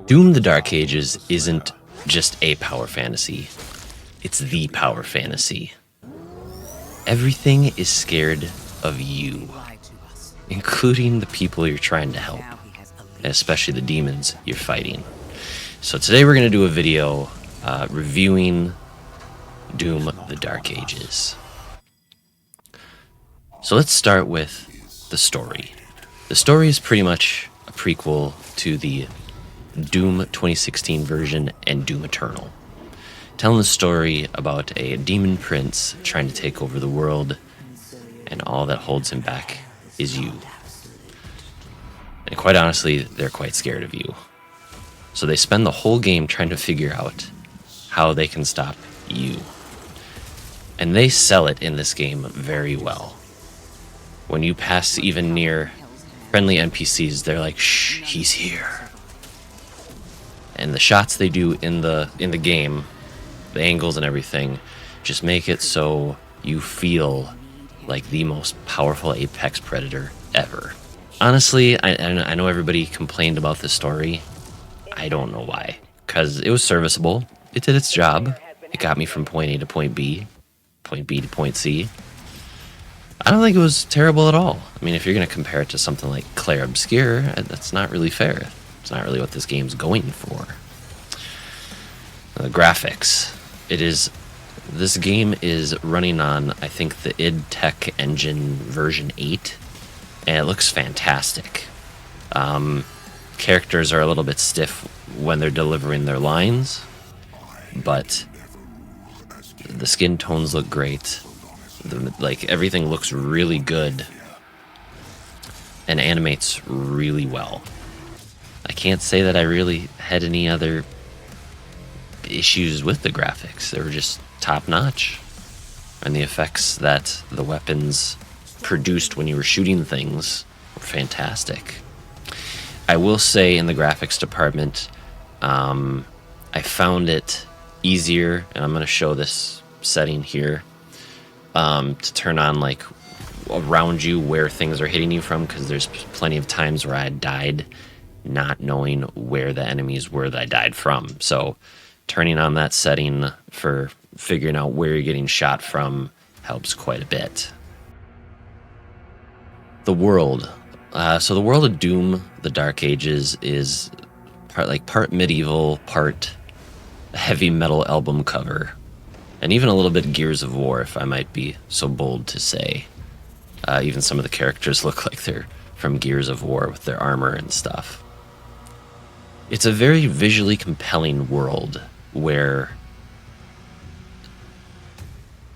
Doom: The Dark Ages isn't just a power fantasy, it's the power fantasy. Everything is scared of you, including the people you're trying to help, and especially the demons you're fighting. So today we're going to do a video reviewing Doom: The Dark Ages. So let's start with the story. The story is pretty much a prequel to the Doom 2016 version and Doom Eternal, telling the story about a demon prince trying to take over the world, and all that holds him back is you. And quite honestly, they're quite scared of you. So they spend the whole game trying to figure out how they can stop you. And they sell it in this game very well. When you pass even near friendly NPCs, they're like, "Shh, he's here." And the shots they do in the game, the angles and everything, just make it so you feel like the most powerful apex predator ever. Honestly, I know everybody complained about the story. I don't know why. Because it was serviceable. It did its job. It got me from point A to point B to point C. I don't think it was terrible at all. I mean, if you're going to compare it to something like Claire Obscure, that's not really fair. It's not really what this game's going for. The graphics. This game is running on, I think, the idTech engine version 8, and it looks fantastic. Characters are a little bit stiff when they're delivering their lines, but the skin tones look great. Everything looks really good and animates really well. I can't say that I really had any other issues with the graphics. They were just top notch. And the effects that the weapons produced when you were shooting things were fantastic. I will say in the graphics department, I found it easier, and I'm going to show this setting here, to turn on like around you where things are hitting you from, because there's plenty of times where I died not knowing where the enemies were that I died from. So turning on that setting for figuring out where you're getting shot from helps quite a bit. The world. So the world of Doom: The Dark Ages is part medieval, part heavy metal album cover, and even a little bit Gears of War, if I might be so bold to say. Even some of the characters look like they're from Gears of War with their armor and stuff. It's a very visually compelling world where,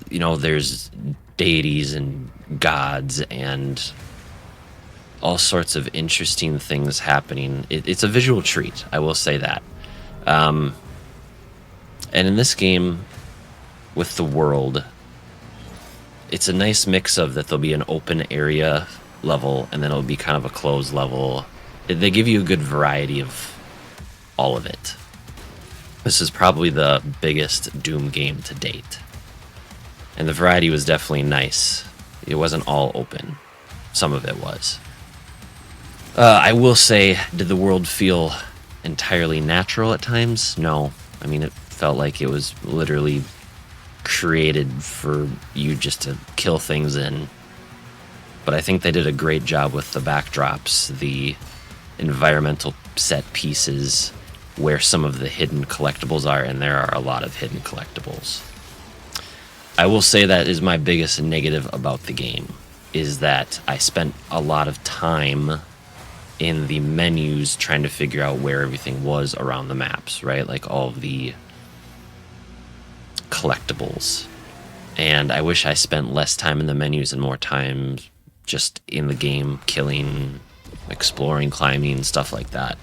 you know, there's deities and gods and all sorts of interesting things happening. It's a visual treat, I will say that. And in this game, with the world, it's a nice mix of that there'll be an open area level and then it'll be kind of a closed level. They give you a good variety of all of it. This is probably the biggest Doom game to date. And the variety was definitely nice. It wasn't all open. Some of it was. I will say, did the world feel entirely natural at times? No. I mean, it felt like it was literally created for you just to kill things in. But I think they did a great job with the backdrops, the environmental set pieces, where some of the hidden collectibles are, and there are a lot of hidden collectibles. I will say that is my biggest negative about the game, is that I spent a lot of time in the menus trying to figure out where everything was around the maps, right? Like all of the collectibles. And I wish I spent less time in the menus and more time just in the game, killing, exploring, climbing, stuff like that.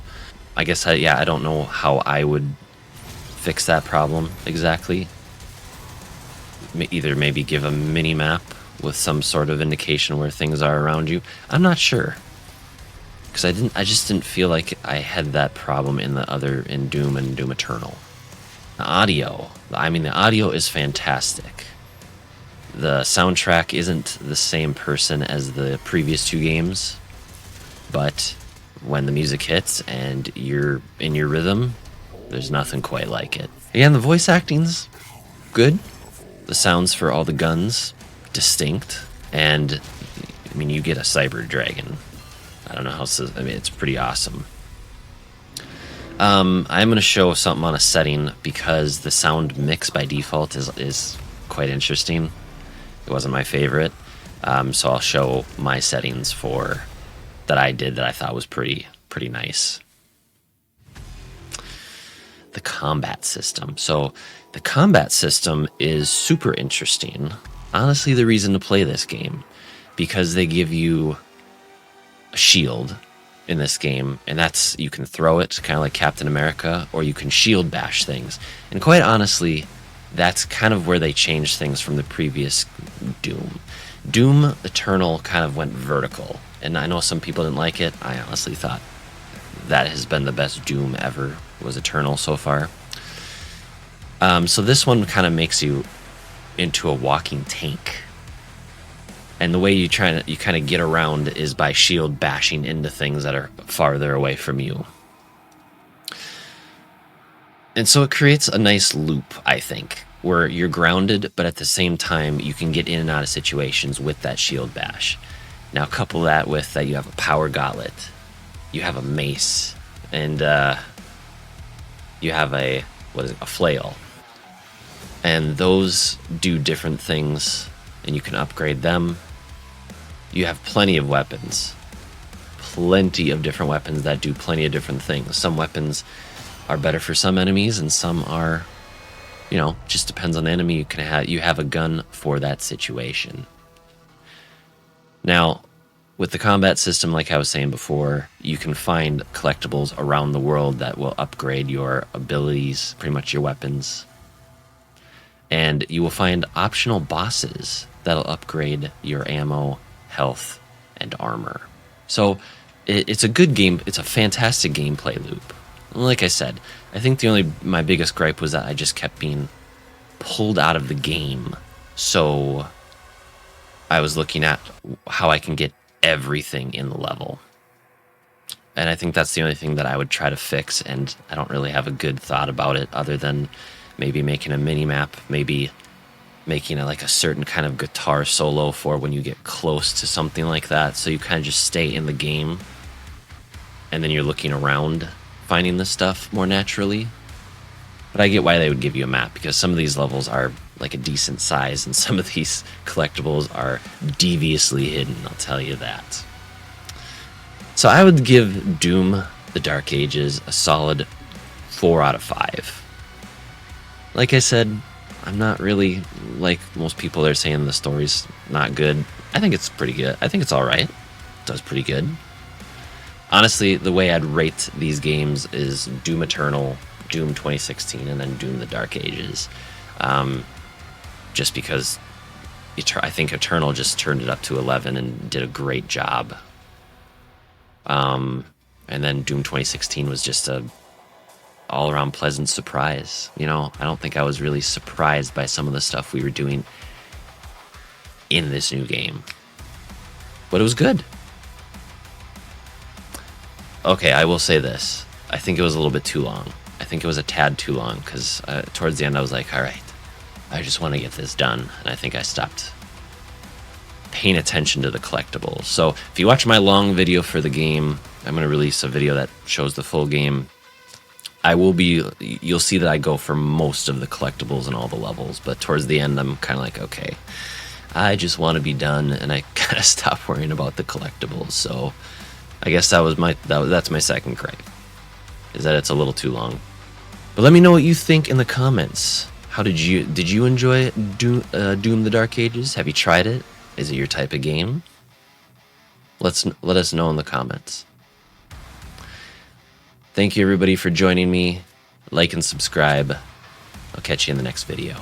I guess, I don't know how I would fix that problem exactly. Either maybe give a mini-map with some sort of indication where things are around you. I'm not sure. Because I just didn't feel like I had that problem in Doom and Doom Eternal. The audio is fantastic. The soundtrack isn't the same person as the previous two games, but when the music hits and you're in your rhythm, there's nothing quite like it. Again, the voice acting's good. The sounds for all the guns, distinct. And, I mean, you get a cyber dragon. I don't know how, I mean, it's pretty awesome. I'm going to show something on a setting because the sound mix by default is quite interesting. It wasn't my favorite. So I'll show my settings for that I did that I thought was pretty nice. The combat system. So the combat system is super interesting. Honestly, the reason to play this game, because they give you a shield in this game, and that's, you can throw it kind of like Captain America, or you can shield bash things. And quite honestly, that's kind of where they changed things from the previous Doom. Doom Eternal kind of went vertical, and I know some people didn't like it. I honestly thought that has been the best Doom ever, was Eternal so far. So this one kind of makes you into a walking tank. And the way you kind of get around is by shield bashing into things that are farther away from you. And so it creates a nice loop, I think, where you're grounded, but at the same time you can get in and out of situations with that shield bash. Now couple that with that you have a power gauntlet, you have a mace, and you have a flail. And those do different things, and you can upgrade them. You have plenty of weapons. Plenty of different weapons that do plenty of different things. Some weapons are better for some enemies, and some are, you know, just depends on the enemy. You have a gun for that situation. Now, with the combat system, like I was saying before, you can find collectibles around the world that will upgrade your abilities, pretty much your weapons. And you will find optional bosses that'll upgrade your ammo, health, and armor. So it's a good game. It's a fantastic gameplay loop. Like I said, I think my biggest gripe was that I just kept being pulled out of the game. So I was looking at how I can get everything in the level. And I think that's the only thing that I would try to fix, and I don't really have a good thought about it other than maybe making a mini map, maybe making like a certain kind of guitar solo for when you get close to something like that, so you kind of just stay in the game and then you're looking around finding this stuff more naturally. But I get why they would give you a map, because some of these levels are like a decent size and some of these collectibles are deviously hidden, I'll tell you that. So I would give Doom the Dark Ages a solid 4 out of 5. Like I said, I'm not really like most people are saying the story's not good. I think it's pretty good. I think it's alright. It does pretty good. Honestly, the way I'd rate these games is Doom Eternal, Doom 2016, and then Doom the Dark Ages. Just because I think Eternal just turned it up to 11 and did a great job. And then Doom 2016 was just a all-around pleasant surprise. You know, I don't think I was really surprised by some of the stuff we were doing in this new game. But it was good. Okay, I will say this. I think it was a little bit too long. I think it was a tad too long, because towards the end I was like, all right, I just want to get this done. And I think I stopped paying attention to the collectibles. So if you watch my long video for the game, I'm going to release a video that shows the full game. You'll see that I go for most of the collectibles and all the levels, but towards the end I'm kind of like, okay, I just want to be done, and I kind of stop worrying about the collectibles. So I guess that's my second gripe, is that it's a little too long. But let me know what you think in the comments. Did you enjoy Doom the Dark Ages? Have you tried it? Is it your type of game? Let us know in the comments. Thank you everybody for joining me. Like and subscribe. I'll catch you in the next video.